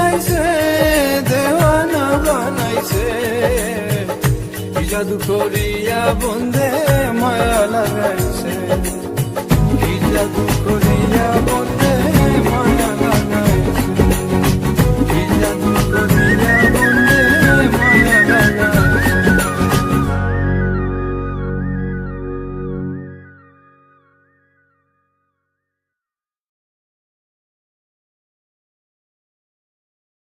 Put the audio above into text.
বানাইছে, দেওয়ানা বানাইছে, কি জাদু করিয়া বন্ধে মায়া লাগাইছে, কি জাদু করিয়া বন্ধে